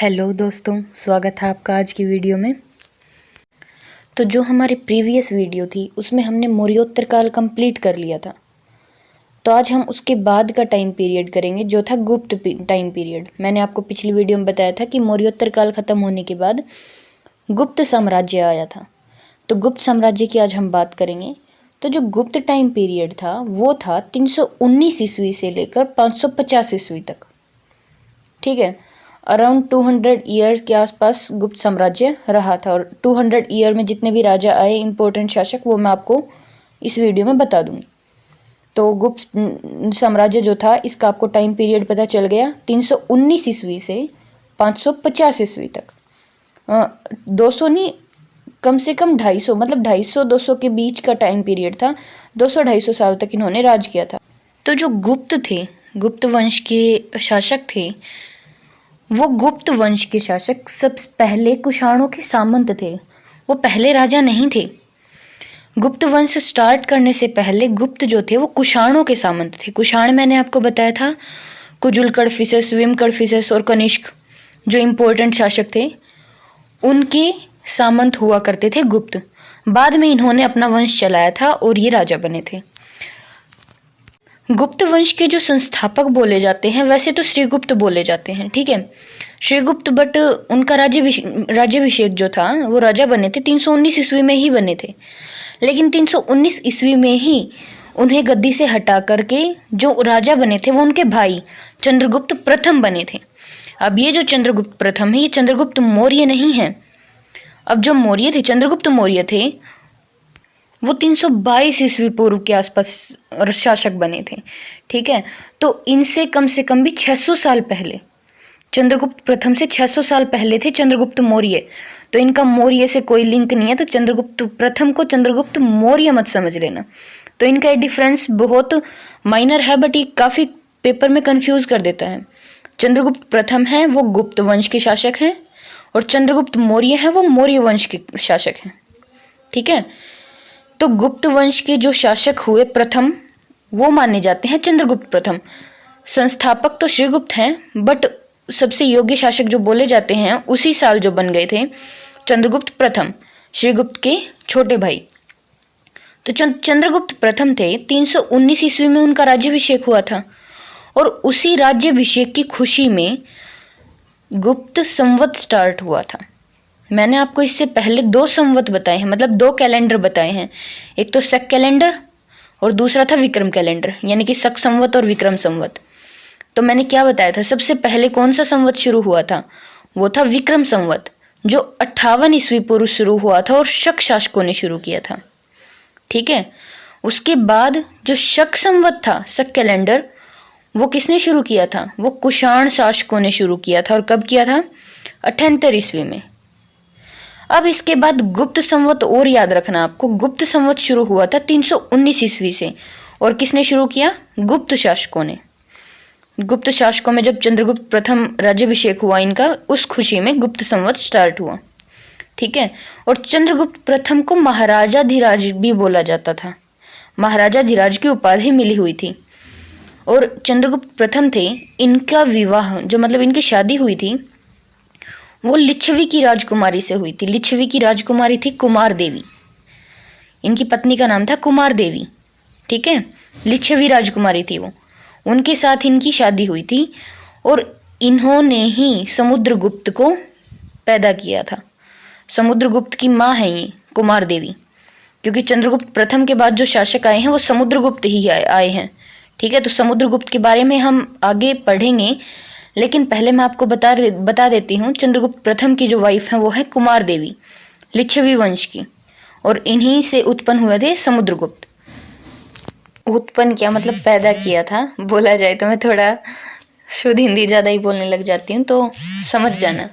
Hello दोस्तों, स्वागत है आपका आज की वीडियो में। तो जो हमारी प्रीवियस वीडियो थी उसमें हमने मौर्योत्तर काल कंप्लीट कर लिया था। तो आज हम उसके बाद का टाइम पीरियड करेंगे जो था गुप्त टाइम पीरियड। मैंने आपको पिछली वीडियो में बताया था कि मौर्योत्तर काल ख़त्म होने के बाद गुप्त साम्राज्य आया था। तो गुप्त साम्राज्य की आज हम बात करेंगे। तो जो गुप्त टाइम पीरियड था वो था 319 ईस्वी से लेकर 550 ईस्वी तक। ठीक है, अराउंड 200 ईयर्स के आसपास गुप्त साम्राज्य रहा था। और 200 ईयर में जितने भी राजा आए, इंपॉर्टेंट शासक, वो मैं आपको इस वीडियो में बता दूंगी। तो गुप्त साम्राज्य जो था इसका आपको टाइम पीरियड पता चल गया, 319 ईस्वी से 550 ईस्वी तक। 200 नहीं, कम से कम 250, मतलब 250-200 के बीच का टाइम पीरियड था। 200-250 साल तक इन्होंने राज किया था। तो जो गुप्त थे, गुप्त वंश के शासक थे, वो गुप्त वंश के शासक सबसे पहले कुषाणों के सामंत थे। वो पहले राजा नहीं थे। गुप्त वंश स्टार्ट करने से पहले गुप्त जो थे वो कुषाणों के सामंत थे। कुषाण मैंने आपको बताया था, कुजुल कड़फिसस, विम कड़फिसस और कनिष्क जो इम्पोर्टेंट शासक थे, उनके सामंत हुआ करते थे गुप्त। बाद में इन्होंने अपना वंश चलाया था और ये राजा बने थे। गुप्त वंश के जो संस्थापक बोले जाते हैं वैसे तो श्रीगुप्त बोले जाते हैं, ठीक है, श्रीगुप्त। बट उनका राज्याभिषेक जो था वो राजा बने थे 319 ईस्वी में ही बने थे। लेकिन 319 ईस्वी में ही उन्हें गद्दी से हटा करके जो राजा बने थे वो उनके भाई चंद्रगुप्त प्रथम बने थे। अब ये जो चंद्रगुप्त प्रथम है ये चंद्रगुप्त मौर्य नहीं है। अब जो मौर्य थे, चंद्रगुप्त मौर्य थे, वो 322 ईस्वी पूर्व के आसपास शासक बने थे। ठीक है, तो इनसे कम से कम भी 600 साल पहले, चंद्रगुप्त प्रथम से 600 साल पहले थे चंद्रगुप्त मौर्य। तो इनका मौर्य से कोई लिंक नहीं है, तो चंद्रगुप्त प्रथम को चंद्रगुप्त मौर्य मत समझ लेना। तो इनका ये डिफरेंस बहुत माइनर है, बट ये काफ़ी पेपर में कंफ्यूज कर देता है। चंद्रगुप्त प्रथम है वो गुप्त वंश के शासक हैं, और चंद्रगुप्त मौर्य है वो मौर्य वंश के शासक हैं। ठीक है, तो गुप्त वंश के जो शासक हुए प्रथम वो माने जाते हैं चंद्रगुप्त प्रथम। संस्थापक तो श्रीगुप्त हैं, बट सबसे योग्य शासक जो बोले जाते हैं उसी साल जो बन गए थे चंद्रगुप्त प्रथम, श्रीगुप्त के छोटे भाई। तो चंद्रगुप्त प्रथम थे, 319 ईस्वी में उनका राज्याभिषेक हुआ था। और उसी राज्याभिषेक की खुशी में गुप्त संवत स्टार्ट हुआ था। मैंने आपको इससे पहले 2 संवत बताए हैं, मतलब 2 कैलेंडर बताए हैं। एक तो शक कैलेंडर और दूसरा था विक्रम कैलेंडर, यानी कि शक संवत और विक्रम संवत। तो मैंने क्या बताया था, सबसे पहले कौन सा संवत शुरू हुआ था, वो था विक्रम संवत, जो 58 ईस्वी पूर्व शुरू हुआ था और शक शासकों ने शुरू किया था। ठीक है, उसके बाद जो शक संवत था, शक कैलेंडर, वो किसने शुरू किया था, वो कुषाण शासकों ने शुरू किया था। और कब किया था, 78 ईस्वी में। अब इसके बाद गुप्त संवत, और याद रखना आपको, गुप्त संवत शुरू हुआ था 319 ईस्वी से। और किसने शुरू किया, गुप्त शासकों ने। गुप्त शासकों में जब चंद्रगुप्त प्रथम राज्याभिषेक हुआ इनका, उस खुशी में गुप्त संवत स्टार्ट हुआ। ठीक है, और चंद्रगुप्त प्रथम को महाराजाधिराज भी बोला जाता था। महाराजाधिराज की उपाधि मिली हुई थी। और चंद्रगुप्त प्रथम थे, इनका विवाह, जो मतलब इनकी शादी हुई थी, वो लिच्छवी की राजकुमारी से हुई थी। लिच्छवी की राजकुमारी थी कुमार देवी। इनकी पत्नी का नाम था कुमार देवी। ठीक है, लिच्छवी राजकुमारी थी वो, उनके साथ इनकी शादी हुई थी। और इन्होंने ही समुद्रगुप्त को पैदा किया था। समुद्रगुप्त की माँ है ये कुमार देवी, क्योंकि चंद्रगुप्त प्रथम के बाद जो शासक आए हैं वो समुद्रगुप्त ही आए हैं। ठीक है, तो समुद्रगुप्त के बारे में हम आगे पढ़ेंगे, लेकिन पहले मैं आपको बता देती हूँ, चंद्रगुप्त प्रथम की जो वाइफ है वो है कुमार देवी, लिच्छवी वंश की। और इन्हीं से उत्पन्न हुए थे समुद्रगुप्त। उत्पन्न क्या मतलब पैदा किया था, बोला जाए तो मैं थोड़ा शुद्ध हिंदी ज़्यादा ही बोलने लग जाती हूँ, तो समझ जाना।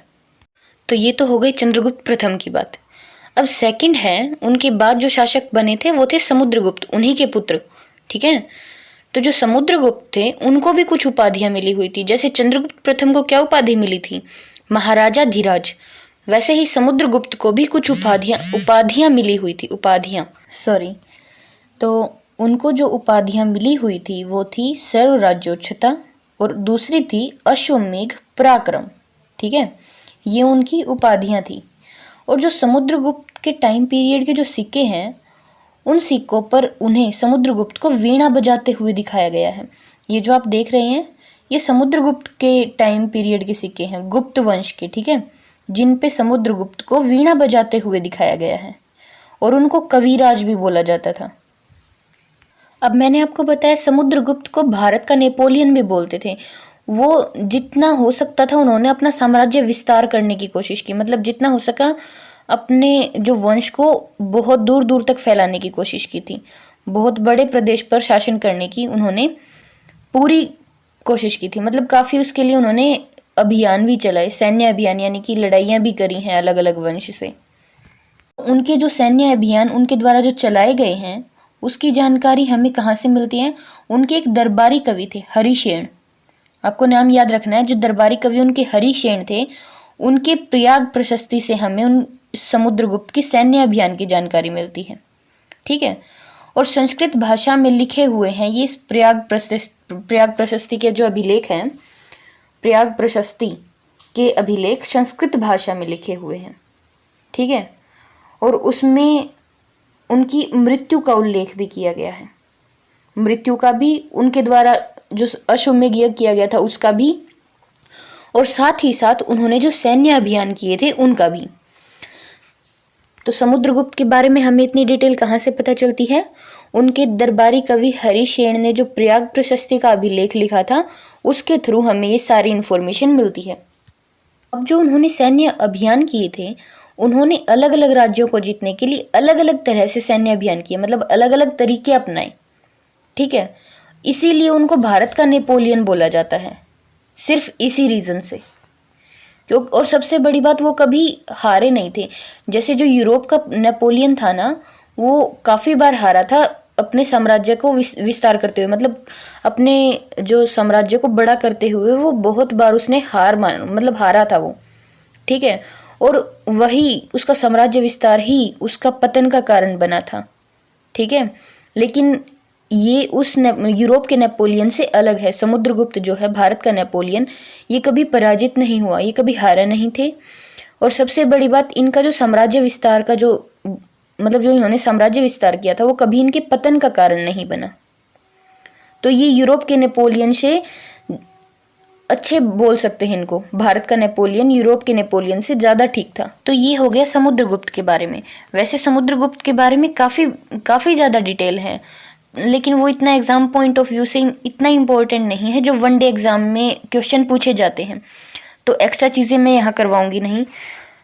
तो ये तो हो गई चंद्रगुप्त प्रथम की बात। अब सेकंड है, उनके बाद जो शासक बने थे वो थे समुद्रगुप्त, उन्हीं के पुत्र। ठीक है, तो जो समुद्रगुप्त थे उनको भी कुछ उपाधियां मिली हुई थी। जैसे चंद्रगुप्त प्रथम को क्या उपाधि मिली थी, महाराजाधिराज, वैसे ही समुद्रगुप्त को भी कुछ उपाधियां मिली हुई थी। तो उनको जो उपाधियां मिली हुई थी वो थी सर्व राज्योच्छता और दूसरी थी अश्वमेघ पराक्रम। ठीक है, ये उनकी उपाधियां थी। और जो समुद्रगुप्त के टाइम पीरियड के जो सिक्के हैं, उन सिक्कों पर उन्हें समुद्रगुप्त को वीणा बजाते हुए दिखाया गया है। ये जो आप देख रहे हैं, ये समुद्रगुप्त के टाइम पीरियड के सिक्के हैं, गुप्त वंश के, ठीक है, जिन पे समुद्रगुप्त को वीणा बजाते हुए दिखाया गया है और उनको कविराज भी बोला जाता था। अब मैंने आपको बताया समुद्रगुप्त को भारत का नेपोलियन भी बोलते थे। वो जितना हो सकता था उन्होंने अपना साम्राज्य विस्तार करने की कोशिश की, मतलब जितना हो सका अपने जो वंश को बहुत दूर दूर तक फैलाने की कोशिश की थी। बहुत बड़े प्रदेश पर शासन करने की उन्होंने पूरी कोशिश की थी। मतलब काफ़ी उसके लिए उन्होंने अभियान भी चलाए, सैन्य अभियान, यानी कि लड़ाइयाँ भी करी हैं अलग अलग वंश से। उनके जो सैन्य अभियान उनके द्वारा जो चलाए गए हैं, उसकी जानकारी हमें कहाँ से मिलती है? उनके एक दरबारी कवि थे, हरिशेन। आपको नाम याद रखना है। जो दरबारी कवि उनके हरिशेन थे, उनके प्रयाग प्रशस्ति से हमें उन समुद्रगुप्त की सैन्य अभियान की जानकारी मिलती है, ठीक है। और संस्कृत भाषा में लिखे हुए हैं ये प्रयाग प्रशस्ति के जो अभिलेख हैं, प्रयाग प्रशस्ति के अभिलेख संस्कृत भाषा में लिखे हुए हैं, ठीक है। और उसमें उनकी मृत्यु का उल्लेख भी किया गया है। मृत्यु का भी, उनके द्वारा जो अश्वमेध यज्ञ किया गया था उसका भी, और साथ ही साथ उन्होंने जो सैन्य अभियान किए थे उनका भी। तो समुद्रगुप्त के बारे में हमें इतनी डिटेल कहाँ से पता चलती है? उनके दरबारी कवि हरिशेन ने जो प्रयाग प्रशस्ति का अभिलेख लिखा था उसके थ्रू हमें ये सारी इन्फॉर्मेशन मिलती है। अब जो उन्होंने सैन्य अभियान किए थे, उन्होंने अलग अलग राज्यों को जीतने के लिए अलग अलग तरह से सैन्य अभियान किए, मतलब अलग अलग तरीके अपनाए, ठीक है। इसीलिए उनको भारत का नेपोलियन बोला जाता है, सिर्फ इसी रीज़न से। और सबसे बड़ी बात, वो कभी हारे नहीं थे। जैसे जो यूरोप का नेपोलियन था ना, वो काफ़ी बार हारा था अपने साम्राज्य को विस्तार करते हुए, मतलब अपने जो साम्राज्य को बड़ा करते हुए वो बहुत बार उसने हारा था वो, ठीक है। और वही उसका साम्राज्य विस्तार ही उसका पतन का कारण बना था, ठीक है। लेकिन ये उस यूरोप के नेपोलियन से अलग है। समुद्रगुप्त जो है, भारत का नेपोलियन, ये कभी पराजित नहीं हुआ, ये कभी हारा नहीं थे। और सबसे बड़ी बात, इनका जो साम्राज्य विस्तार का जो जो इन्होंने साम्राज्य विस्तार किया था वो कभी इनके पतन का कारण नहीं बना। तो ये यूरोप के नेपोलियन से अच्छे बोल सकते हैं इनको। भारत का नेपोलियन यूरोप के नेपोलियन से ज़्यादा ठीक था। तो ये हो गया समुद्रगुप्त के बारे में। वैसे समुद्रगुप्त के बारे में काफ़ी ज़्यादा डिटेल है, लेकिन वो इतना एग्जाम पॉइंट ऑफ व्यू से इतना इम्पोर्टेंट नहीं है जो वनडे एग्जाम में क्वेश्चन पूछे जाते हैं। तो एक्स्ट्रा चीज़ें मैं यहाँ करवाऊंगी नहीं।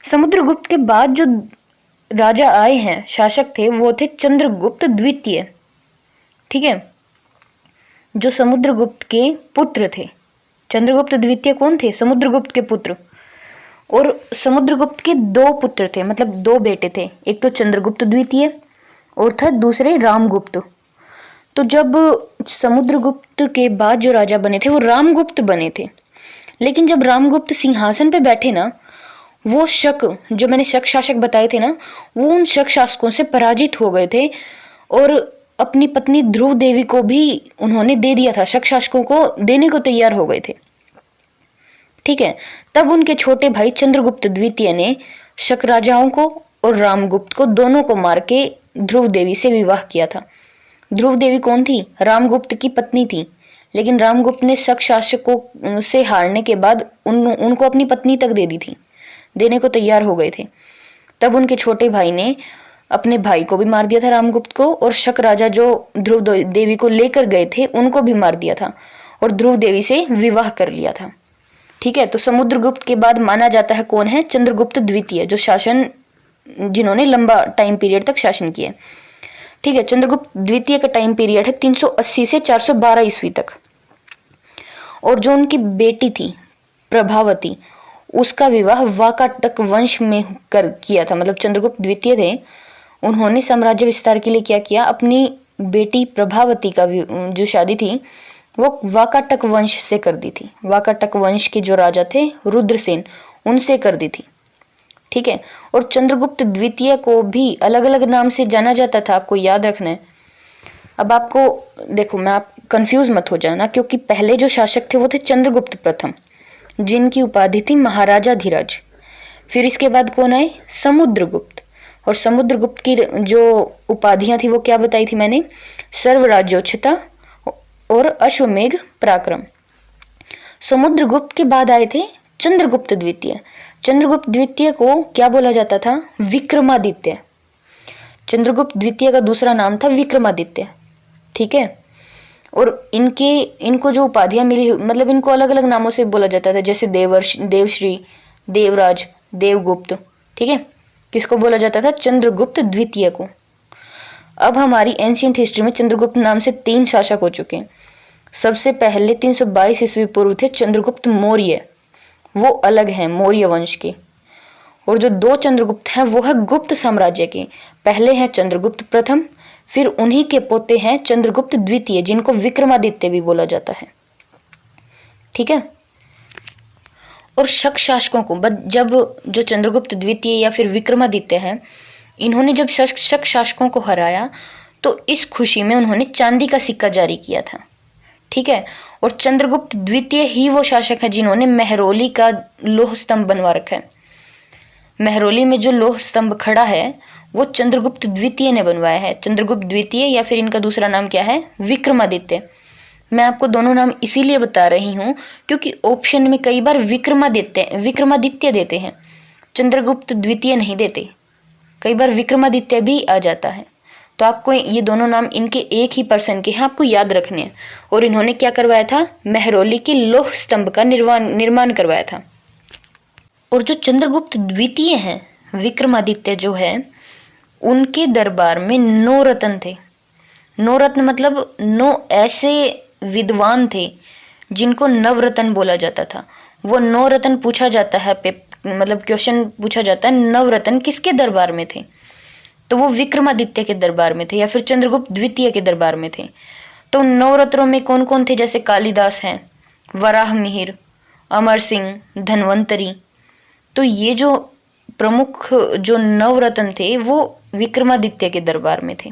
समुद्रगुप्त के बाद जो राजा आए हैं, शासक थे, वो थे चंद्रगुप्त द्वितीय, ठीक है, जो समुद्रगुप्त के पुत्र थे। चंद्रगुप्त द्वितीय कौन थे? समुद्रगुप्त के पुत्र। और समुद्रगुप्त के दो पुत्र थे, मतलब दो बेटे थे। एक तो चंद्रगुप्त द्वितीय और था दूसरे रामगुप्त। तो जब समुद्रगुप्त के बाद जो राजा बने थे वो रामगुप्त बने थे। लेकिन जब रामगुप्त सिंहासन पे बैठे ना, वो जो मैंने शक शासक बताए थे ना, वो उन शक शासकों से पराजित हो गए थे और अपनी पत्नी ध्रुव देवी को भी उन्होंने दे दिया था, शक शासकों को देने को तैयार हो गए थे, ठीक है। तब उनके छोटे भाई चंद्रगुप्त द्वितीय ने शक राजाओं को और रामगुप्त को दोनों को मार के ध्रुव देवी से विवाह किया था। ध्रुव देवी कौन थी? रामगुप्त की पत्नी थी। लेकिन रामगुप्त ने शक शासकों से हारने के बाद उनको अपनी पत्नी तक दे दी थी, देने को तैयार हो गए थे। तब उनके छोटे भाई ने अपने भाई को भी मार दिया था, रामगुप्त को, और शक राजा जो ध्रुव देवी को लेकर गए थे उनको भी मार दिया था और ध्रुव देवी से विवाह कर लिया था, ठीक है। तो समुद्रगुप्त के बाद माना जाता है कौन है? चंद्रगुप्त द्वितीय, जिन्होंने लंबा टाइम पीरियड तक शासन किया, ठीक है। चंद्रगुप्त द्वितीय का टाइम पीरियड है 380 से 412 ईस्वी तक। और जो उनकी बेटी थी प्रभावती, उसका विवाह वाकाटक वंश में किया था। मतलब चंद्रगुप्त द्वितीय थे, उन्होंने साम्राज्य विस्तार के लिए क्या किया, अपनी बेटी प्रभावती का जो शादी थी वो वाकाटक वंश से कर दी थी। वाकाटक वंश के जो राजा थे रुद्रसेन, उनसे कर दी थी, ठीक है। और चंद्रगुप्त द्वितीय को भी अलग अलग नाम से जाना जाता था, आपको याद रखना है। अब आपको देखो, आप कंफ्यूज मत हो जाना, क्योंकि पहले जो शासक थे वो थे चंद्रगुप्त प्रथम, जिनकी उपाधि थी महाराजा धीराज। फिर इसके बाद कौन आए? समुद्रगुप्त। और समुद्रगुप्त की जो उपाधियां थी वो क्या बताई थी मैंने? सर्वराज्योच्छता और अश्वमेघ पराक्रम। समुद्रगुप्त के बाद आए थे चंद्रगुप्त द्वितीय। चंद्रगुप्त द्वितीय को क्या बोला जाता था? विक्रमादित्य। चंद्रगुप्त द्वितीय का दूसरा नाम था विक्रमादित्य, ठीक है। और इनको जो उपाधियां मिली, मतलब इनको अलग अलग नामों से बोला जाता था, जैसे देवर्षि, देवश्री, देवराज, देवगुप्त, ठीक है। किसको बोला जाता था? चंद्रगुप्त द्वितीय को। अब हमारी एंशियंट हिस्ट्री में चंद्रगुप्त नाम से 3 शासक हो चुके हैं। सबसे पहले 322 ईस्वी पूर्व थे चंद्रगुप्त मौर्य, वो अलग हैं मौर्य वंश के। और जो 2 चंद्रगुप्त हैं वो है गुप्त साम्राज्य के। पहले हैं चंद्रगुप्त प्रथम, फिर उन्हीं के पोते हैं चंद्रगुप्त द्वितीय, जिनको विक्रमादित्य भी बोला जाता है, ठीक है। और शक शासकों को जब जो चंद्रगुप्त द्वितीय या फिर विक्रमादित्य है, इन्होंने जब शक शासकों को हराया तो इस खुशी में उन्होंने चांदी का सिक्का जारी किया था, ठीक है। और चंद्रगुप्त द्वितीय ही वो शासक है जिन्होंने मेहरौली का लौह स्तंभ बनवा रखा है। मेहरौली में जो लौह स्तंभ खड़ा है वो चंद्रगुप्त द्वितीय ने बनवाया है। चंद्रगुप्त द्वितीय या फिर इनका दूसरा नाम क्या है? विक्रमादित्य। मैं आपको दोनों नाम इसीलिए बता रही हूँ क्योंकि ऑप्शन में कई बार विक्रमादित्य देते हैं, चंद्रगुप्त द्वितीय नहीं देते। कई बार विक्रमादित्य भी आ जाता है। तो आपको ये दोनों नाम इनके एक ही पर्सन के हैं, आपको याद रखने हैं। और इन्होंने क्या करवाया था? मेहरौली की लौह स्तंभ का निर्माण करवाया था। और जो चंद्रगुप्त द्वितीय हैं, विक्रमादित्य जो है, उनके दरबार में 9 रत्न थे। 9 रत्न मतलब 9 ऐसे विद्वान थे जिनको नवरत्न बोला जाता था। वो 9 रत्न पूछा जाता है, मतलब क्वेश्चन पूछा जाता है, नवरत्न किसके दरबार में थे? तो वो विक्रमादित्य के दरबार में थे या फिर चंद्रगुप्त द्वितीय के दरबार में थे। तो 9 रत्नों में कौन कौन थे? जैसे कालिदास हैं, वराह मिहिर, अमर सिंह, धन्वंतरी। तो ये जो प्रमुख जो 9 रत्न थे वो विक्रमादित्य के दरबार में थे।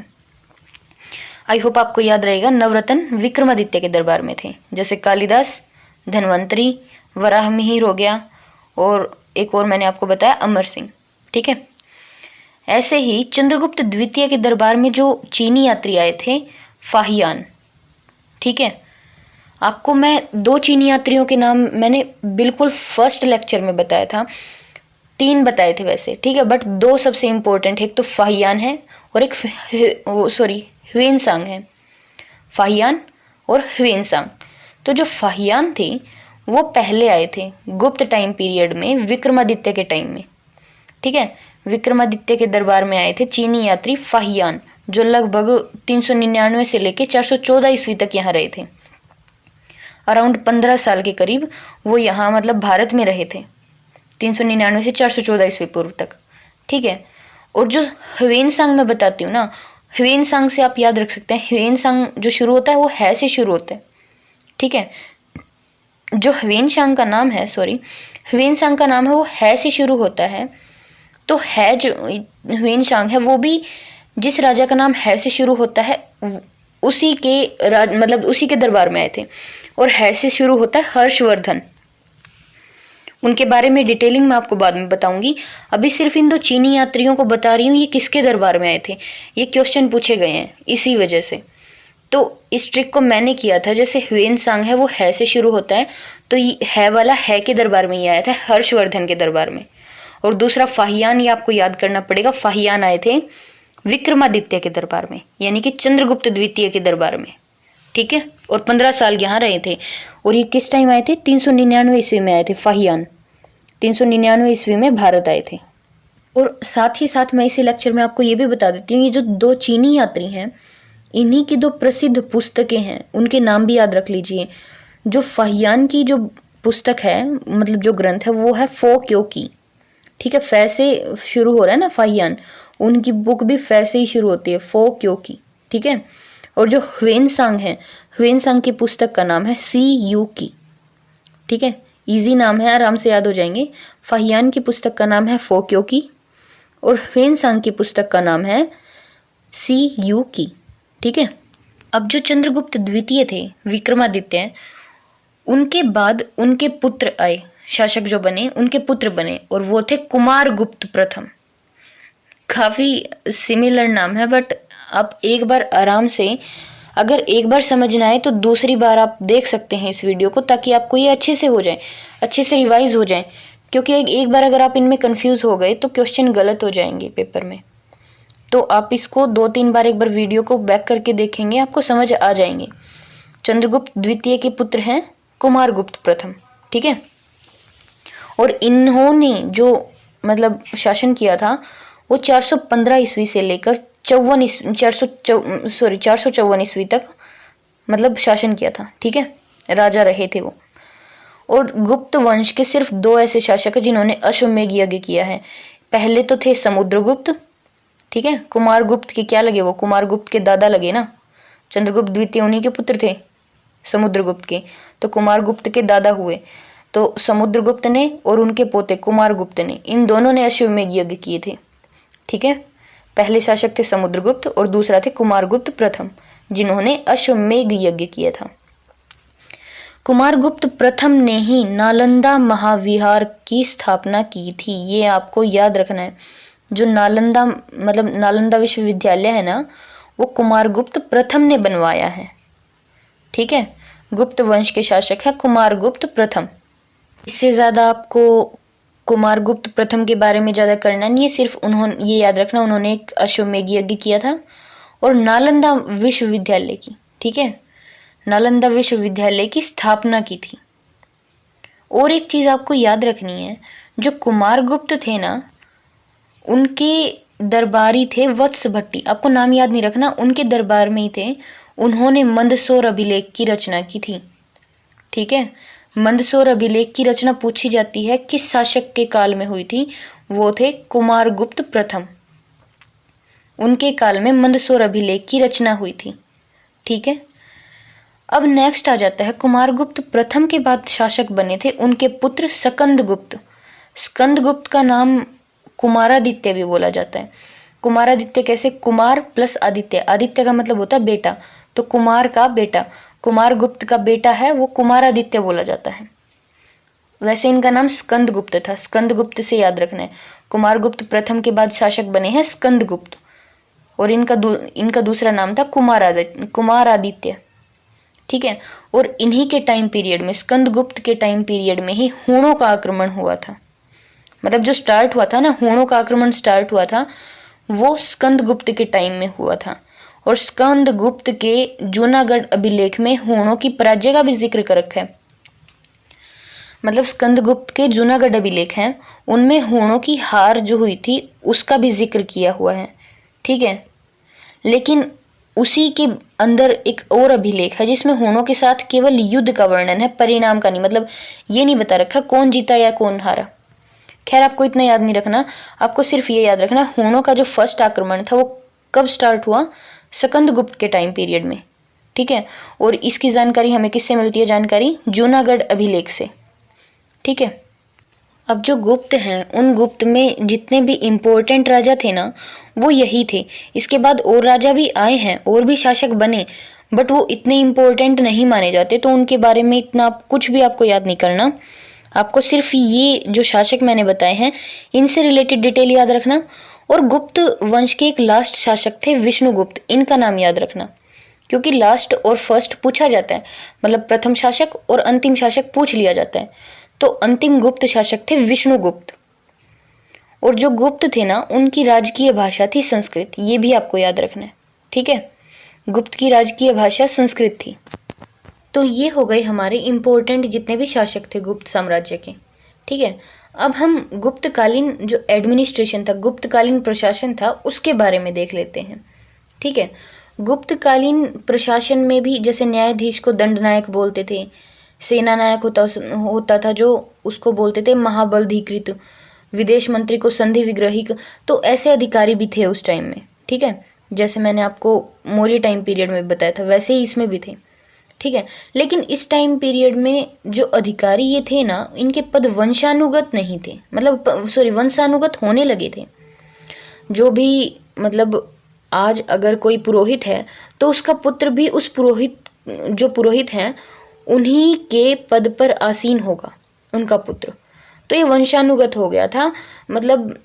आई होप आपको याद रहेगा, नवरत्न विक्रमादित्य के दरबार में थे। जैसे कालिदास, धन्वंतरी, वराह मिहिर हो गया, और एक और मैंने आपको बताया अमर सिंह, ठीक है। ऐसे ही चंद्रगुप्त द्वितीय के दरबार में जो चीनी यात्री आए थे, फाहियान, ठीक है। आपको मैं 2 चीनी यात्रियों के नाम मैंने बिल्कुल फर्स्ट लेक्चर में बताया था, 3 बताए थे वैसे, ठीक है, बट 2 सबसे इंपॉर्टेंट है। एक तो फाहियान है और एक ह्वेनसांग है। फाहियान और ह्वेनसांग। तो जो फाहियान थे वो पहले आए थे गुप्त टाइम पीरियड में, विक्रमादित्य के टाइम में, ठीक है। विक्रमादित्य के दरबार में आए थे चीनी यात्री फाहियान, जो लगभग 399 से लेके 414 ईस्वी तक यहाँ रहे थे। अराउंड 15 साल के करीब वो यहाँ मतलब भारत में रहे थे, 399 से 414 ईस्वी पूर्व तक, ठीक है। और जो ह्वेनसांग मैं बताती हूँ ना, ह्वेनसांग से आप याद रख सकते हैं, ह्वेनसांग जो शुरू होता है वो है से शुरू होता है, ठीक है। जो ह्वेनसांग का नाम है, ह्वेनसांग का नाम है, वो है से शुरू होता है। तो है जो ह्वेनसांग है वो भी जिस राजा का नाम है से शुरू होता है उसी के मतलब उसी के दरबार में आए थे। और है से शुरू होता है हर्षवर्धन। उनके बारे में डिटेलिंग मैं आपको बाद में बताऊंगी। अभी सिर्फ इन 2 चीनी यात्रियों को बता रही हूँ ये किसके दरबार में आए थे। ये क्वेश्चन पूछे गए हैं इसी वजह से। तो इस ट्रिक को मैंने किया था। जैसे ह्वेनसांग है वो है से शुरू होता है, तो ये है वाला है के दरबार में ही आया था, हर्षवर्धन के दरबार में। और दूसरा फाहियान, ये आपको याद करना पड़ेगा, फाहियान आए थे विक्रमादित्य के दरबार में, यानी कि चंद्रगुप्त द्वितीय के दरबार में, ठीक है। और 15 साल यहाँ रहे थे। और ये किस टाइम आए थे? 399 ईस्वी में आए थे फाहियान। 399 ईस्वी में भारत आए थे। और साथ ही साथ मैं इसी लेक्चर में आपको ये भी बता देती हूँ, ये जो 2 चीनी यात्री हैं, इन्हीं की 2 प्रसिद्ध पुस्तकें हैं, उनके नाम भी याद रख लीजिए। जो फाहियान की जो पुस्तक है, मतलब जो ग्रंथ है, वो है फो क्यों की, ठीक है। फै से शुरू हो रहा है ना फाहियान, उनकी बुक भी फै से ही शुरू होती है, फो क्यों की, ठीक है। और जो ह्वेनसांग है, ह्वेनसांग की पुस्तक का नाम है सी यू की, ठीक है। इजी नाम है, आराम से याद हो जाएंगे। फाहियान की पुस्तक का नाम है फो क्यों की और ह्वेनसांग की पुस्तक का नाम है सी यू की, ठीक है। अब जो चंद्रगुप्त द्वितीय थे, विक्रमादित्य, उनके बाद उनके पुत्र आए, शासक जो बने उनके पुत्र बने और वो थे कुमारगुप्त प्रथम। काफ़ी सिमिलर नाम है, बट आप एक बार आराम से, अगर एक बार समझ ना आए तो दूसरी बार आप देख सकते हैं इस वीडियो को, ताकि आपको ये अच्छे से हो जाए, अच्छे से रिवाइज हो जाए। क्योंकि एक बार अगर आप इनमें कंफ्यूज हो गए तो क्वेश्चन गलत हो जाएंगे पेपर में। तो आप इसको 2-3 बार एक बार वीडियो को बैक करके देखेंगे, आपको समझ आ जाएंगे। चंद्रगुप्त द्वितीय के पुत्र हैं कुमारगुप्त प्रथम, ठीक है। और इन्होंने जो मतलब शासन किया था वो 415 ईस्वी से लेकर 454 ईस्वी तक मतलब शासन किया था, ठीक है, राजा रहे थे वो। और गुप्त वंश के सिर्फ 2 ऐसे शासक हैं जिन्होंने अश्वमेध यज्ञ किया है। पहले तो थे समुद्रगुप्त, ठीक है। कुमारगुप्त के क्या लगे, वो कुमारगुप्त के दादा लगे ना। चंद्रगुप्त द्वितीय उन्हीं के पुत्र थे समुद्रगुप्त के, तो कुमारगुप्त के दादा हुए। तो समुद्रगुप्त ने और उनके पोते कुमारगुप्त ने, इन दोनों ने अश्वमेध यज्ञ किए थे, ठीक है। पहले शासक थे समुद्रगुप्त और दूसरा थे कुमारगुप्त प्रथम, जिन्होंने अश्वमेध यज्ञ किया था। कुमारगुप्त प्रथम ने ही नालंदा महाविहार की स्थापना की थी, ये आपको याद रखना है। जो नालंदा मतलब नालंदा विश्वविद्यालय है ना, वो कुमारगुप्त प्रथम ने बनवाया है, ठीक है। गुप्त वंश के शासक है कुमारगुप्त प्रथम। इससे ज़्यादा आपको कुमारगुप्त प्रथम के बारे में ज़्यादा करना नहीं है, सिर्फ उन्होंने ये याद रखना उन्होंने एक अश्वमेध यज्ञ किया था और नालंदा विश्वविद्यालय की, ठीक है, नालंदा विश्वविद्यालय की स्थापना की थी। और एक चीज़ आपको याद रखनी है, जो कुमारगुप्त थे ना, उनके दरबारी थे वत्स भट्टी, आपको नाम याद नहीं रखना, उनके दरबार में ही थे। उन्होंने मंदसौर अभिलेख की रचना की थी, ठीक है। मंदसौर अभिलेख की रचना पूछी जाती है किस शासक के काल में हुई थी, वो थे कुमारगुप्त प्रथम। उनके काल में मंदसौर अभिलेख की रचना हुई थी, ठीक है। अब नेक्स्ट आ जाता है कुमारगुप्त प्रथम के बाद शासक बने थे उनके पुत्र स्कंदगुप्त। स्कंदगुप्त का नाम कुमारादित्य भी बोला जाता है। कुमारादित्य कैसे, कुमार प्लस आदित्य, आदित्य का मतलब होता है बेटा, तो कुमार का बेटा, कुमारगुप्त का बेटा है वो कुमारादित्य बोला जाता है। वैसे इनका नाम स्कंदगुप्त था, स्कंदगुप्त से याद रखना है। कुमारगुप्त प्रथम के बाद शासक बने हैं स्कंदगुप्त, और इनका दूसरा नाम था कुमारादित्य, ठीक है। और इन्हीं के टाइम पीरियड में, स्कंदगुप्त के टाइम पीरियड में ही हूणों का आक्रमण हुआ था। मतलब जो स्टार्ट हुआ था ना, हूणों का आक्रमण स्टार्ट हुआ था, वो स्कंदगुप्त के टाइम में हुआ था। और स्कंदगुप्त के जूनागढ़ अभिलेख में हूणों की पराजय का भी जिक्र कर रखा है। मतलब स्कंदगुप्त के जूनागढ़ अभिलेख हैं, उनमें हूणों की हार जो हुई थी उसका भी जिक्र किया हुआ है, ठीक है। लेकिन उसी के अंदर एक और अभिलेख है जिसमें हूणों के साथ केवल युद्ध का वर्णन है, परिणाम का नहीं। मतलब ये नहीं बता रखा कौन जीता या कौन हारा। खैर आपको इतना याद नहीं रखना, आपको सिर्फ ये याद रखना हूणों का जो फर्स्ट आक्रमण था वो कब स्टार्ट हुआ, स्कंदगुप्त के टाइम पीरियड में, ठीक है। और इसकी जानकारी हमें किससे मिलती है, जानकारी जूनागढ़ अभिलेख से, ठीक है। अब जो गुप्त हैं, उन गुप्त में जितने भी इम्पोर्टेंट राजा थे ना, वो यही थे। इसके बाद और राजा भी आए हैं, और भी शासक बने, बट वो इतने इम्पोर्टेंट नहीं माने जाते, तो उनके बारे में इतना कुछ भी आपको याद नहीं करना। आपको सिर्फ ये जो शासक मैंने बताए हैं इनसे रिलेटेड डिटेल याद रखना। और गुप्त वंश के एक लास्ट शासक थे विष्णुगुप्त, इनका नाम याद रखना, क्योंकि लास्ट और फर्स्ट पूछा जाता है, मतलब प्रथम शासक और अंतिम शासक पूछ लिया जाता है। तो अंतिम गुप्त शासक थे विष्णुगुप्त। और जो गुप्त थे ना, उनकी राजकीय भाषा थी संस्कृत, ये भी आपको याद रखना है, ठीक है। गुप्त की राजकीय भाषा संस्कृत थी। तो ये हो गए हमारे इम्पोर्टेंट जितने भी शासक थे गुप्त साम्राज्य के, ठीक है। अब हम गुप्तकालीन जो एडमिनिस्ट्रेशन था, गुप्तकालीन प्रशासन था, उसके बारे में देख लेते हैं, ठीक है। गुप्तकालीन प्रशासन में भी जैसे न्यायाधीश को दंडनायक बोलते थे, सेना नायक होता था जो उसको बोलते थे महाबलाधिकृत, विदेश मंत्री को संधि विग्रहिक, तो ऐसे अधिकारी भी थे उस टाइम में, ठीक है। जैसे मैंने आपको मौर्य टाइम पीरियड में बताया था वैसे ही इसमें भी थे, ठीक है। लेकिन इस टाइम पीरियड में जो अधिकारी ये थे ना, इनके पद वंशानुगत नहीं थे, मतलब वंशानुगत होने लगे थे। जो भी मतलब आज अगर कोई पुरोहित है तो उसका पुत्र भी उस पुरोहित हैं उन्हीं के पद पर आसीन होगा, उनका पुत्र। तो ये वंशानुगत हो गया था, मतलब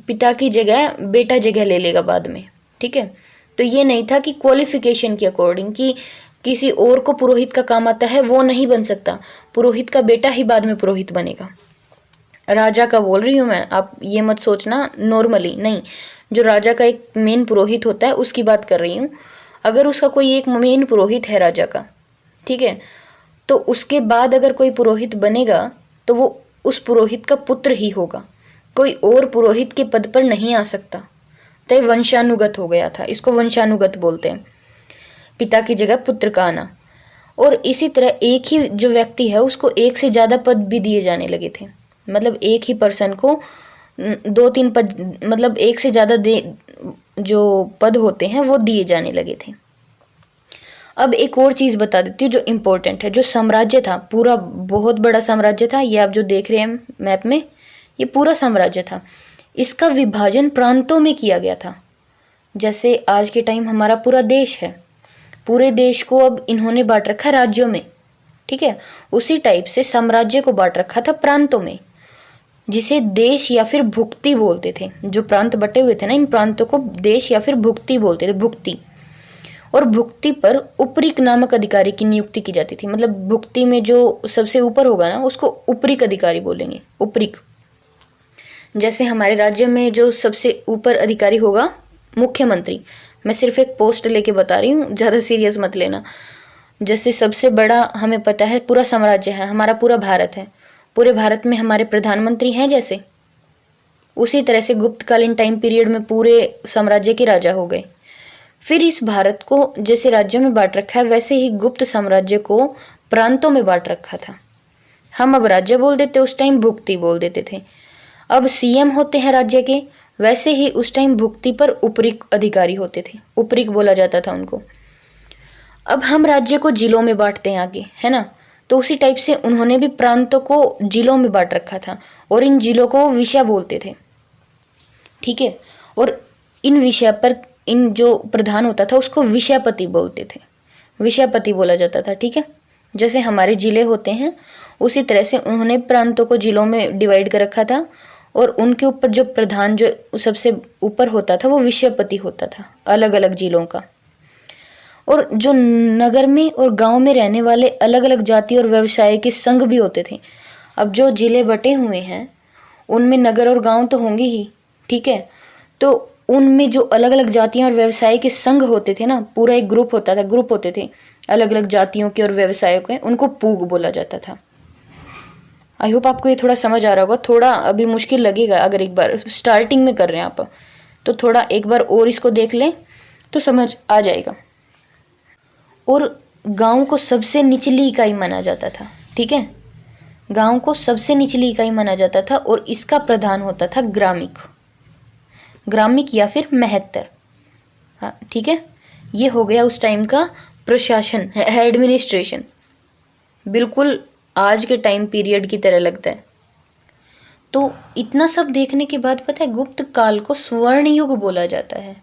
पिता की जगह बेटा जगह ले लेगा बाद में, ठीक है। तो ये नहीं था कि क्वालिफिकेशन के अकॉर्डिंग कि किसी और को पुरोहित का काम आता है वो नहीं बन सकता, पुरोहित का बेटा ही बाद में पुरोहित बनेगा। राजा का बोल रही हूँ मैं, आप ये मत सोचना नॉर्मली, नहीं, जो राजा का एक मेन पुरोहित होता है उसकी बात कर रही हूँ। अगर उसका कोई एक मेन पुरोहित है राजा का, ठीक है, तो उसके बाद अगर कोई पुरोहित बनेगा तो वो उस पुरोहित का पुत्र ही होगा, कोई और पुरोहित के पद पर नहीं आ सकता। तो ये वंशानुगत हो गया था, इसको वंशानुगत बोलते हैं, पिता की जगह पुत्र का आना। और इसी तरह एक ही जो व्यक्ति है उसको एक से ज़्यादा पद भी दिए जाने लगे थे, मतलब एक ही पर्सन को 2-3 पद, मतलब एक से ज़्यादा जो पद होते हैं वो दिए जाने लगे थे। अब एक और चीज़ बता देती हूँ जो इम्पोर्टेंट है। जो साम्राज्य था, पूरा बहुत बड़ा साम्राज्य था, ये आप जो देख रहे हैं मैप में, ये पूरा साम्राज्य था। इसका विभाजन प्रांतों में किया गया था। जैसे आज के टाइम हमारा पूरा देश है, पूरे देश को अब इन्होंने बांट रखा राज्यों में, ठीक है। उसी टाइप से साम्राज्य को बांट रखा था प्रांतों में, जिसे देश या फिर भुक्ति बोलते थे। जो प्रांत बटे हुए थे ना, इन प्रांतों को देश या फिर भुक्ति बोलते थे, भुक्ति। और भुक्ति पर उपरीक नामक अधिकारी की नियुक्ति की जाती थी। मतलब भुक्ति में जो सबसे ऊपर होगा ना उसको उपरीक अधिकारी बोलेंगे, उपरीक। जैसे हमारे राज्य में जो सबसे ऊपर अधिकारी होगा मुख्यमंत्री, मैं सिर्फ एक पोस्ट लेके बता रही हूँ, ज़्यादा सीरियस मत लेना। जैसे सबसे बड़ा हमें पता है पूरा साम्राज्य है, हमारा पूरा भारत है, पूरे भारत में हमारे प्रधानमंत्री हैं, जैसे उसी तरह से गुप्तकालीन टाइम पीरियड में पूरे साम्राज्य के राजा हो गए। फिर इस भारत को जैसे राज्यों में बांट रखा है, वैसे ही गुप्त साम्राज्य को प्रांतों में बांट रखा था। हम अब राज्य बोल देते, उस टाइम भुक्ति बोल देते थे। अब सीएम होते हैं राज्य के, वैसे ही उस टाइम भुक्ति पर उपरीक अधिकारी होते थे, उपरीक बोला जाता था उनको। अब हम राज्य को जिलों में बांटते हैं आगे, है ना, तो उसी टाइप से उन्होंने भी प्रांतों को जिलों में बांट रखा था, और इन जिलों को विषय बोलते थे, ठीक है। और इन विषय पर इन जो प्रधान होता था उसको विषयपति बोलते थे, विषयपति बोला जाता था, ठीक है। जैसे हमारे जिले होते हैं उसी तरह से उन्होंने प्रांतों को जिलों में डिवाइड कर रखा था, और उनके ऊपर जो प्रधान जो सबसे ऊपर होता था वो विषयपति होता था, अलग अलग जिलों का। और जो नगर में और गांव में रहने वाले अलग अलग जाति और व्यवसाय के संघ भी होते थे। अब जो जिले बटे हुए हैं उनमें नगर और गांव तो होंगे ही, ठीक है, तो उनमें जो अलग अलग जातियां और व्यवसाय के संघ होते थे ना, पूरा एक ग्रुप होता था, ग्रुप होते थे अलग अलग जातियों के और व्यवसायों के, उनको पूग बोला जाता था। आई होप आपको ये थोड़ा समझ आ रहा होगा। थोड़ा अभी मुश्किल लगेगा अगर एक बार स्टार्टिंग में कर रहे हैं आप, तो थोड़ा एक बार और इसको देख लें तो समझ आ जाएगा। और गांव को सबसे निचली इकाई माना जाता था, ठीक है, गांव को सबसे निचली इकाई माना जाता था, और इसका प्रधान होता था ग्रामिक, ग्रामिक या फिर महत्तर, हाँ ठीक है। ये हो गया उस टाइम का प्रशासन, एडमिनिस्ट्रेशन, बिल्कुल आज के टाइम पीरियड की तरह लगता है। तो इतना सब देखने के बाद पता है गुप्त काल को स्वर्ण युग बोला जाता है,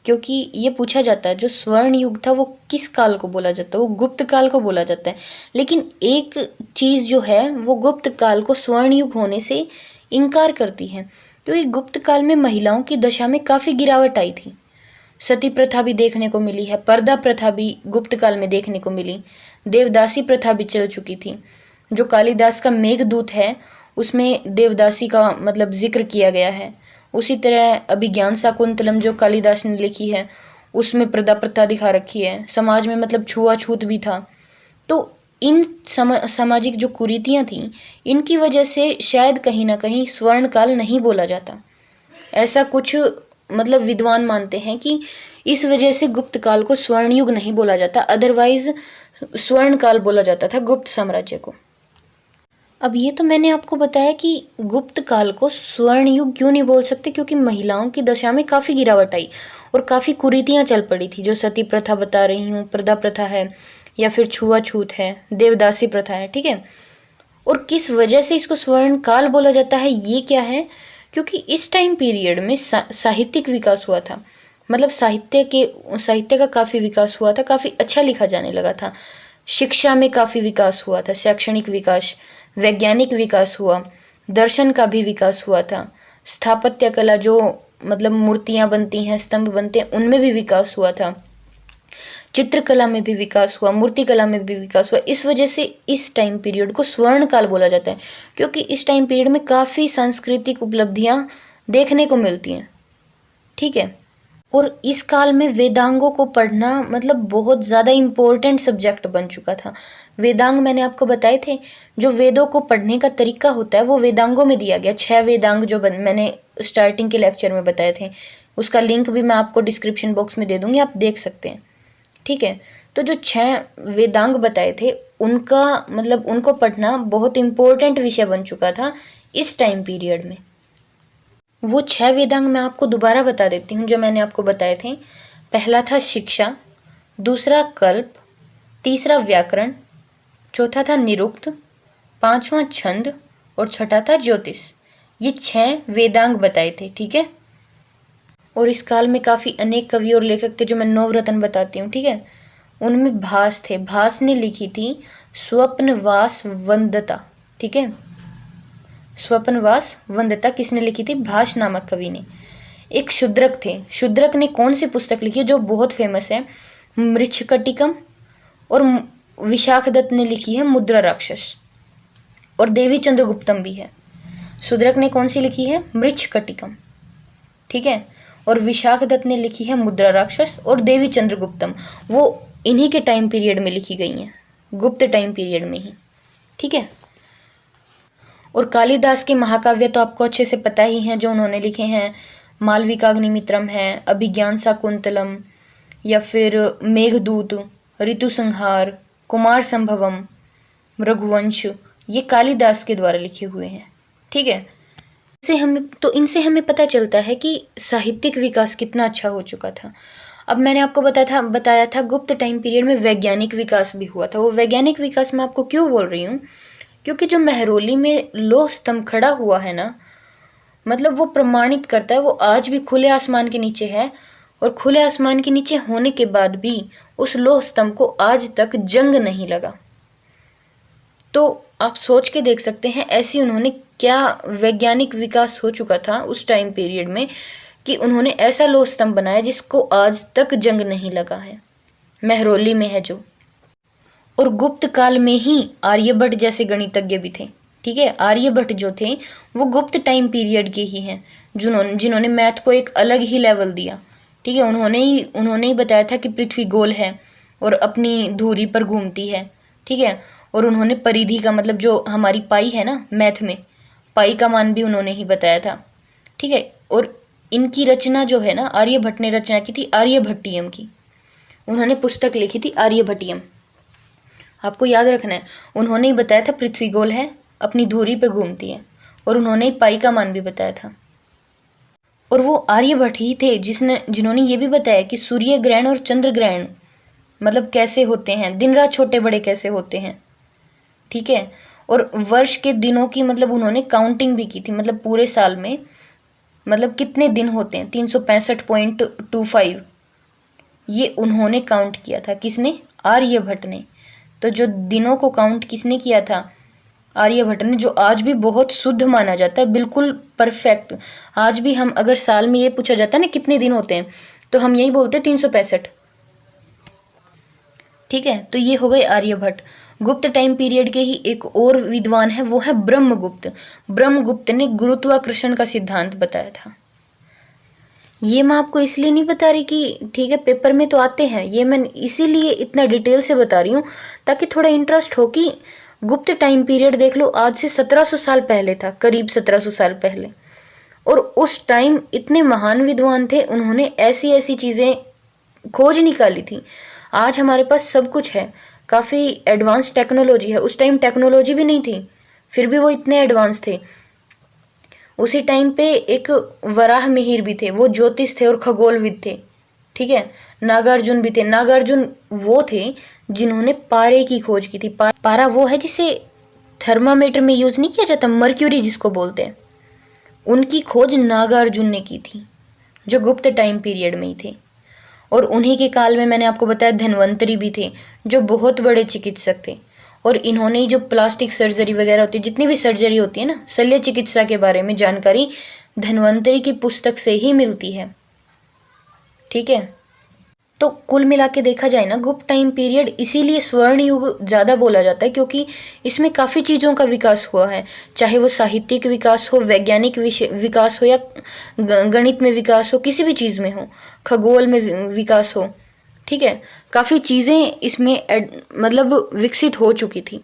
क्योंकि ये पूछा जाता है जो स्वर्ण युग था वो किस काल को बोला जाता है, वो गुप्त काल को बोला जाता है। लेकिन एक चीज़ जो है वो गुप्त काल को स्वर्ण युग होने से इनकार करती है, क्योंकि गुप्त काल में महिलाओं की दशा में काफ़ी गिरावट आई थी। सती प्रथा भी देखने को मिली है, पर्दा प्रथा भी गुप्त काल में देखने को मिली, देवदासी प्रथा भी चल चुकी थी। जो कालिदास का मेघदूत है उसमें देवदासी का मतलब जिक्र किया गया है। उसी तरह अभिज्ञान शाकुंतलम जो कालिदास ने लिखी है उसमें पर्दा प्रथा दिखा रखी है। समाज में मतलब छुआछूत भी था। तो इन सामाजिक जो कुरीतियाँ थीं इनकी वजह से शायद कहीं ना कहीं स्वर्ण काल नहीं बोला जाता, ऐसा कुछ मतलब विद्वान मानते हैं कि इस वजह से गुप्त काल को स्वर्ण युग नहीं बोला जाता, अदरवाइज स्वर्ण काल बोला जाता था गुप्त साम्राज्य को। अब ये तो मैंने आपको बताया कि गुप्त काल को स्वर्ण युग क्यों नहीं बोल सकते, क्योंकि महिलाओं की दशा में काफ़ी गिरावट आई और काफ़ी कुरीतियाँ चल पड़ी थी। जो सती प्रथा बता रही हूँ, पर्दा प्रथा है या फिर छुआछूत है, देवदासी प्रथा है, ठीक है। और किस वजह से इसको स्वर्ण काल बोला जाता है ये क्या है, क्योंकि इस टाइम पीरियड में साहित्यिक विकास हुआ था, मतलब साहित्य का काफ़ी विकास हुआ था, काफ़ी अच्छा लिखा जाने लगा था। शिक्षा में काफ़ी विकास हुआ था, शैक्षणिक विकास, वैज्ञानिक विकास हुआ, दर्शन का भी विकास हुआ था, स्थापत्य कला जो मतलब मूर्तियां बनती हैं, स्तंभ बनते हैं, उनमें भी विकास हुआ था, चित्रकला में भी विकास हुआ, मूर्तिकला में भी विकास हुआ। इस वजह से इस टाइम पीरियड को स्वर्ण काल बोला जाता है, क्योंकि इस टाइम पीरियड में काफ़ी सांस्कृतिक उपलब्धियां देखने को मिलती हैं। ठीक है। और इस काल में वेदांगों को पढ़ना मतलब बहुत ज़्यादा इम्पोर्टेंट सब्जेक्ट बन चुका था। वेदांग मैंने आपको बताए थे, जो वेदों को पढ़ने का तरीका होता है वो वेदांगों में दिया गया। 6 वेदांग जो मैंने स्टार्टिंग के लेक्चर में बताए थे, उसका लिंक भी मैं आपको डिस्क्रिप्शन बॉक्स में दे दूंगी, आप देख सकते हैं। ठीक है। तो जो 6 वेदांग बताए थे उनका मतलब उनको पढ़ना बहुत इम्पोर्टेंट विषय बन चुका था इस टाइम पीरियड में। वो 6 वेदांग मैं आपको दोबारा बता देती हूँ जो मैंने आपको बताए थे। पहला था शिक्षा, दूसरा कल्प, तीसरा व्याकरण, चौथा था निरुक्त, पांचवा छंद और छठा था ज्योतिष। ये 6 वेदांग बताए थे। ठीक है। और इस काल में काफ़ी अनेक कवि और लेखक थे जो मैं नवरत्न बताती हूँ। ठीक है। उनमें भास थे। भास ने लिखी थी स्वप्नवास वंदता। ठीक है। स्वप्नवास वंदता किसने लिखी थी? भास नामक कवि ने। एक शूद्रक थे। शूद्रक ने कौन सी पुस्तक लिखी है जो बहुत फेमस है? मृच्छकटिकम। और विशाखदत्त ने लिखी है मुद्रा राक्षस। और देवी चंद्रगुप्तम भी है। शूद्रक ने कौन सी लिखी है? मृच्छकटिकम। ठीक है। और विशाखदत्त ने लिखी है मुद्रा राक्षस और देवी चंद्रगुप्तम। वो इन्हीं के टाइम पीरियड में लिखी गई हैं, गुप्त टाइम पीरियड में ही। ठीक है। और कालिदास के महाकाव्य तो आपको अच्छे से पता ही हैं जो उन्होंने लिखे हैं। मालविकाग्निमित्रम है, अभिज्ञान शाकुंतलम, या फिर मेघदूत, ऋतुसंहार, कुमार संभवम, रघुवंश, ये कालिदास के द्वारा लिखे हुए हैं। ठीक है। इनसे हमें पता चलता है कि साहित्यिक विकास कितना अच्छा हो चुका था। अब मैंने आपको बताया था गुप्त टाइम पीरियड में वैज्ञानिक विकास भी हुआ था। वो वैज्ञानिक विकास मैं आपको क्यों बोल रही हूँ? क्योंकि जो मेहरौली में लौह स्तंभ खड़ा हुआ है ना, मतलब वो प्रमाणित करता है वो आज भी खुले आसमान के नीचे है। और खुले आसमान के नीचे होने के बाद भी उस लौह स्तंभ को आज तक जंग नहीं लगा। तो आप सोच के देख सकते हैं ऐसी उन्होंने क्या वैज्ञानिक विकास हो चुका था उस टाइम पीरियड में कि उन्होंने ऐसा लौह स्तंभ बनाया जिसको आज तक जंग नहीं लगा है, मेहरौली में है जो। और गुप्त काल में ही आर्यभट्ट जैसे गणितज्ञ भी थे। ठीक है। आर्यभट्ट जो थे वो गुप्त टाइम पीरियड के ही हैं, जिन्होंने मैथ को एक अलग ही लेवल दिया। ठीक है। उन्होंने ही बताया था कि पृथ्वी गोल है और अपनी धुरी पर घूमती है। ठीक है। और उन्होंने परिधि का मतलब जो हमारी पाई है ना मैथ में, पाई का मान भी उन्होंने ही बताया था। ठीक है। और इनकी रचना जो है ना, आर्यभट्ट ने रचना की थी आर्यभट्टियम की। उन्होंने पुस्तक लिखी थी आर्यभट्टियम। आपको याद रखना है, उन्होंने ही बताया था पृथ्वी गोल है, अपनी धुरी पे घूमती है, और उन्होंने ही पाई का मान भी बताया था। और वो आर्यभट्ट ही थे जिन्होंने ये भी बताया कि सूर्य ग्रहण और चंद्र ग्रहण मतलब कैसे होते हैं, दिन रात छोटे बड़े कैसे होते हैं। ठीक है। और वर्ष के दिनों की मतलब उन्होंने काउंटिंग भी की थी, मतलब पूरे साल में मतलब कितने दिन होते हैं, 365.25, ये उन्होंने काउंट किया था। किसने? आर्यभट्ट ने। तो जो दिनों को काउंट किसने किया था? आर्यभट्ट ने, जो आज भी बहुत शुद्ध माना जाता है, बिल्कुल परफेक्ट। आज भी हम अगर साल में ये पूछा जाता है ना कितने दिन होते हैं, तो हम यही बोलते हैं 365। ठीक है। तो ये हो गए आर्यभट्ट। गुप्त टाइम पीरियड के ही एक और विद्वान है, वो है ब्रह्मगुप्त। ब्रह्मगुप्त ने गुरुत्वाकर्षण का सिद्धांत बताया था। ये मैं आपको इसलिए नहीं बता रही कि ठीक है पेपर में तो आते हैं, ये मैं इसीलिए इतना डिटेल से बता रही हूँ ताकि थोड़ा इंटरेस्ट हो कि गुप्त टाइम पीरियड देख लो, आज से 1700 साल पहले था, करीब 1700 साल पहले। और उस टाइम इतने महान विद्वान थे, उन्होंने ऐसी ऐसी चीज़ें खोज निकाली थी। आज हमारे पास सब कुछ है, काफ़ी एडवांस टेक्नोलॉजी है। उस टाइम टेक्नोलॉजी भी नहीं थी, फिर भी वो इतने एडवांस थे। उसी टाइम पे एक वराह मिहिर भी थे, वो ज्योतिष थे और खगोलविद थे। ठीक है। नागार्जुन भी थे। नागार्जुन वो थे जिन्होंने पारे की खोज की थी। पारा वो है जिसे थर्मामीटर में यूज नहीं किया जाता, मर्क्यूरी जिसको बोलते हैं। उनकी खोज नागार्जुन ने की थी, जो गुप्त टाइम पीरियड में ही थे। और उन्हीं के काल में मैंने आपको बताया धन्वंतरी भी थे, जो बहुत बड़े चिकित्सक थे। और इन्होंने ही जो प्लास्टिक सर्जरी वगैरह होती है, जितनी भी सर्जरी होती है ना, शल्य चिकित्सा के बारे में जानकारी धन्वंतरी की पुस्तक से ही मिलती है। ठीक है, तो कुल मिला के देखा जाए ना, गुप्त टाइम पीरियड इसीलिए स्वर्ण युग ज़्यादा बोला जाता है क्योंकि इसमें काफ़ी चीज़ों का विकास हुआ है, चाहे वो साहित्यिक विकास हो, वैज्ञानिक विकास हो, या गणित में विकास हो, किसी भी चीज़ में हो, खगोल में विकास हो। ठीक है, काफ़ी चीज़ें इसमें मतलब विकसित हो चुकी थी।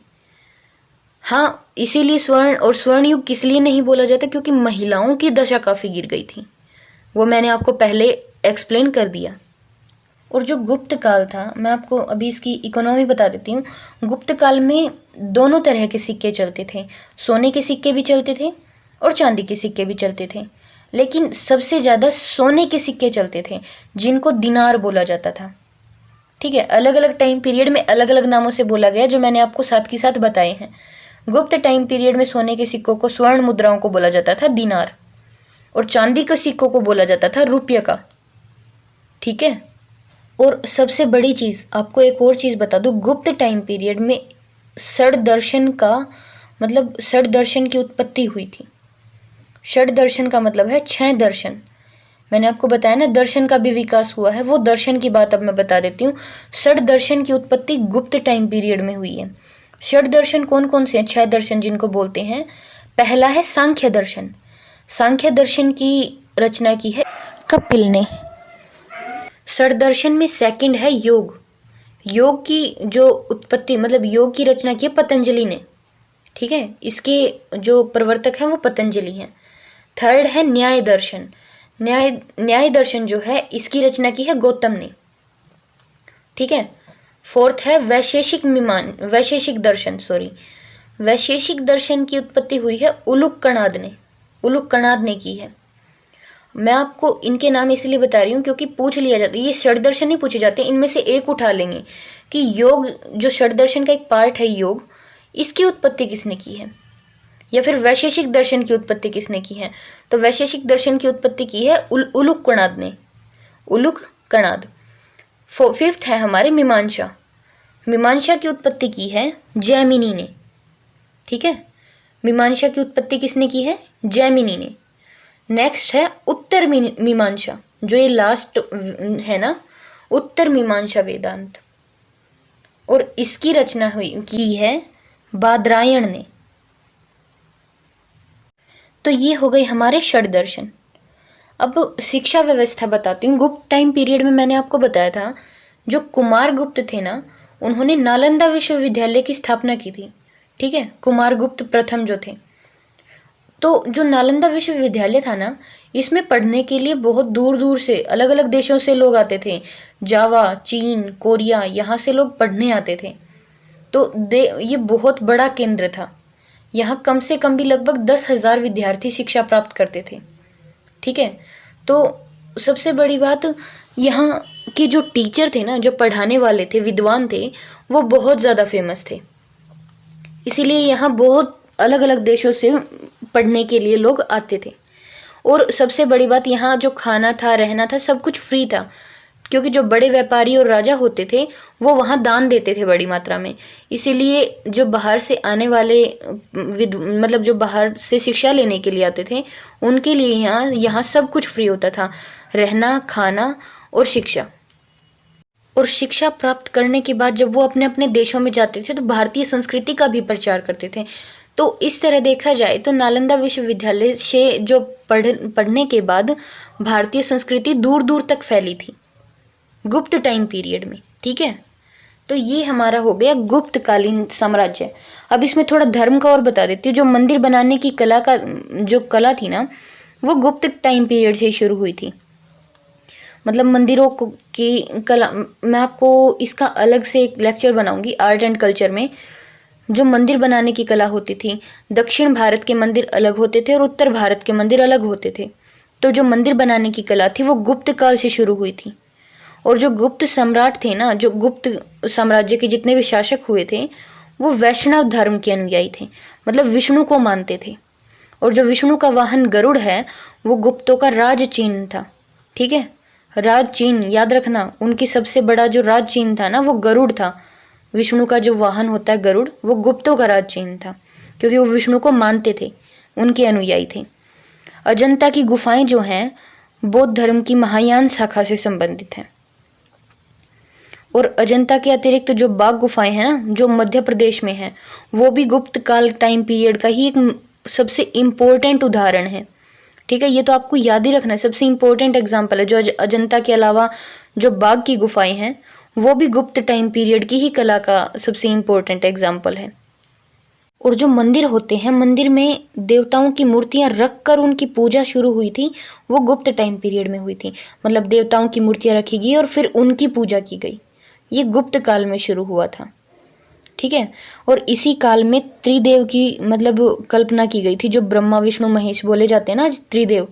हाँ, इसीलिए स्वर्ण और स्वर्ण युग किस लिए नहीं बोला जाता, क्योंकि महिलाओं की दशा काफ़ी गिर गई थी, वो मैंने आपको पहले एक्सप्लेन कर दिया। और जो गुप्त काल था, मैं आपको अभी इसकी इकोनॉमी बता देती हूँ। गुप्त काल में दोनों तरह के सिक्के चलते थे, सोने के सिक्के भी चलते थे और चांदी के सिक्के भी चलते थे, लेकिन सबसे ज़्यादा सोने के सिक्के चलते थे जिनको दिनार बोला जाता था। ठीक है, अलग अलग टाइम पीरियड में अलग अलग नामों से बोला गया, जो मैंने आपको साथ के साथ बताए हैं। गुप्त टाइम पीरियड में सोने के सिक्कों को, स्वर्ण मुद्राओं को बोला जाता था दिनार, और चांदी के सिक्कों को बोला जाता था रुपये का। ठीक है, और सबसे बड़ी चीज़, आपको एक और चीज़ बता दूँ, गुप्त टाइम पीरियड में षड दर्शन का मतलब षड दर्शन की उत्पत्ति हुई थी। षड दर्शन का मतलब है 6 दर्शन। मैंने आपको बताया ना दर्शन का भी विकास हुआ है, वो दर्शन की बात अब मैं बता देती हूँ। षड दर्शन की उत्पत्ति गुप्त टाइम पीरियड में हुई है। षड दर्शन कौन कौन से हैं? 6 दर्शन जिनको बोलते हैं। पहला है सांख्य दर्शन। सांख्य दर्शन की रचना की है कपिल ने। षड दर्शन में सेकंड है योग। योग की जो उत्पत्ति मतलब योग की रचना की है पतंजलि ने। ठीक है, इसके जो प्रवर्तक हैं वो पतंजलि हैं। थर्ड है न्याय दर्शन। न्याय दर्शन जो है इसकी रचना की है गौतम ने। ठीक है, फोर्थ है वैशेषिक दर्शन की उत्पत्ति हुई है उलुक कणाद ने की है। मैं आपको इनके नाम इसलिए बता रही हूँ क्योंकि पूछ लिया जाता है, ये षड दर्शन नहीं पूछे जाते, इनमें से एक उठा लेंगे कि योग जो षड दर्शन का एक पार्ट है योग, इसकी उत्पत्ति किसने की है, या फिर वैशेषिक दर्शन की उत्पत्ति किसने की है। तो वैशेषिक दर्शन की उत्पत्ति की है उलुक कणाद ने। उलुक कणाद। फिफ्थ है हमारे मीमांसा की उत्पत्ति की है जैमिनी ने। ठीक है, मीमांसा की उत्पत्ति किसने की है? जैमिनी ने। नेक्स्ट है उत्तर मीमांसा, जो ये लास्ट है ना, उत्तर मीमांसा वेदांत, और इसकी रचना की है बादरायण ने। तो ये हो गई हमारे षड दर्शन। अब शिक्षा व्यवस्था बताती हूँ। गुप्त टाइम पीरियड में मैंने आपको बताया था जो कुमार गुप्त थे ना, उन्होंने नालंदा विश्वविद्यालय की स्थापना की थी। ठीक है, कुमार गुप्त प्रथम जो थे। तो जो नालंदा विश्वविद्यालय था ना, इसमें पढ़ने के लिए बहुत दूर दूर से अलग अलग देशों से लोग आते थे। जावा, चीन, कोरिया, यहाँ से लोग पढ़ने आते थे। तो ये बहुत बड़ा केंद्र था। यहाँ कम से कम भी लगभग 10,000 विद्यार्थी शिक्षा प्राप्त करते थे। ठीक है, तो सबसे बड़ी बात, यहाँ के जो टीचर थे ना, जो पढ़ाने वाले थे, विद्वान थे, वो बहुत ज़्यादा फेमस थे। इसीलिए यहाँ बहुत अलग अलग देशों से पढ़ने के लिए लोग आते थे। और सबसे बड़ी बात, यहाँ जो खाना था, रहना था, सब कुछ फ्री था, क्योंकि जो बड़े व्यापारी और राजा होते थे वो वहाँ दान देते थे बड़ी मात्रा में। इसीलिए जो बाहर से आने वाले मतलब जो बाहर से शिक्षा लेने के लिए आते थे, उनके लिए यहाँ सब कुछ फ्री होता था, रहना, खाना और शिक्षा। और शिक्षा प्राप्त करने के बाद जब वो अपने अपने देशों में जाते थे तो भारतीय संस्कृति का भी प्रचार करते थे। तो इस तरह देखा जाए तो नालंदा विश्वविद्यालय से जो पढ़ने के बाद भारतीय संस्कृति दूर दूर तक फैली थी गुप्त टाइम पीरियड में। ठीक है, तो ये हमारा हो गया गुप्तकालीन साम्राज्य। अब इसमें थोड़ा धर्म का और बता देती हूँ। जो मंदिर बनाने की कला थी ना, वो गुप्त टाइम पीरियड से शुरू हुई थी। मतलब मंदिरों की कला, मैं आपको इसका अलग से एक लेक्चर बनाऊंगी आर्ट एंड कल्चर में। जो मंदिर बनाने की कला होती थी, दक्षिण भारत के मंदिर अलग होते थे और उत्तर भारत के मंदिर अलग होते थे। तो जो मंदिर बनाने की कला थी वो गुप्त काल से शुरू हुई थी। और जो गुप्त सम्राट थे ना, जो गुप्त साम्राज्य के जितने भी शासक हुए थे, वो वैष्णव धर्म के अनुयायी थे, मतलब विष्णु को मानते थे। और जो विष्णु का वाहन गरुड़ है, वो गुप्तों का राज चिन्ह था। ठीक है, राज चिन्ह याद रखना, उनकी सबसे बड़ा जो राज चिन्ह था ना, वो गरुड़ था। विष्णु का जो वाहन होता है गरुड़, वो गुप्तों का राज चिन्ह था, क्योंकि वो विष्णु को मानते थे, उनके अनुयायी थे। अजंता की गुफाएं जो हैं बौद्ध धर्म की महायान शाखा से संबंधित हैं। और अजंता के अतिरिक्त जो बाघ गुफाएं हैं ना, जो मध्य प्रदेश में है, वो भी गुप्त काल टाइम पीरियड का ही एक सबसे इम्पोर्टेंट उदाहरण है। ठीक है, ये तो आपको याद ही रखना है, सबसे इम्पोर्टेंट एग्जाम्पल है। जो अजंता के अलावा जो बाघ की गुफाएं हैं वो भी गुप्त टाइम पीरियड की ही कला का सबसे इम्पोर्टेंट एग्जाम्पल है। और जो मंदिर होते हैं, मंदिर में देवताओं की मूर्तियां रख कर उनकी पूजा शुरू हुई थी, वो गुप्त टाइम पीरियड में हुई थी। मतलब देवताओं की मूर्तियां रखी गई और फिर उनकी पूजा की गई, ये गुप्त काल में शुरू हुआ था। ठीक है, और इसी काल में त्रिदेव की मतलब कल्पना की गई थी। जो ब्रह्मा विष्णु महेश बोले जाते हैं ना त्रिदेव,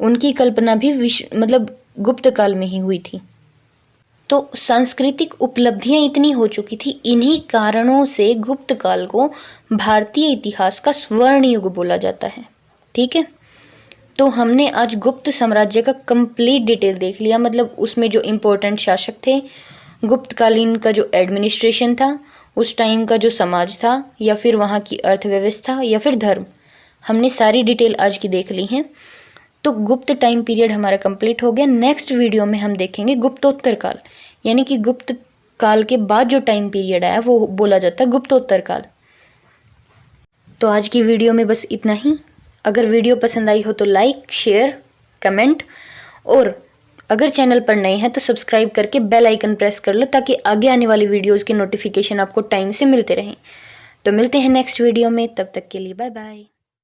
उनकी कल्पना भी मतलब गुप्त काल में ही हुई थी। तो सांस्कृतिक उपलब्धियां इतनी हो चुकी थी, इन्हीं कारणों से गुप्त काल को भारतीय इतिहास का स्वर्ण युग बोला जाता है। ठीक है, तो हमने आज गुप्त साम्राज्य का कंप्लीट डिटेल देख लिया। मतलब उसमें जो इम्पोर्टेंट शासक थे, गुप्तकालीन का जो एडमिनिस्ट्रेशन था, उस टाइम का जो समाज था, या फिर वहाँ की अर्थव्यवस्था, या फिर धर्म, हमने सारी डिटेल आज की देख ली है। तो गुप्त टाइम पीरियड हमारा कंप्लीट हो गया। नेक्स्ट वीडियो में हम देखेंगे गुप्तोत्तर काल, यानी कि गुप्त काल के बाद जो टाइम पीरियड आया वो बोला जाता है गुप्तोत्तर काल। तो आज की वीडियो में बस इतना ही। अगर वीडियो पसंद आई हो तो लाइक, शेयर, कमेंट, और अगर चैनल पर नए हैं तो सब्सक्राइब करके बेल आइकन प्रेस कर लो, ताकि आगे आने वाली वीडियोज़ के नोटिफिकेशन आपको टाइम से मिलते रहें। तो मिलते हैं नेक्स्ट वीडियो में, तब तक के लिए बाय बाय।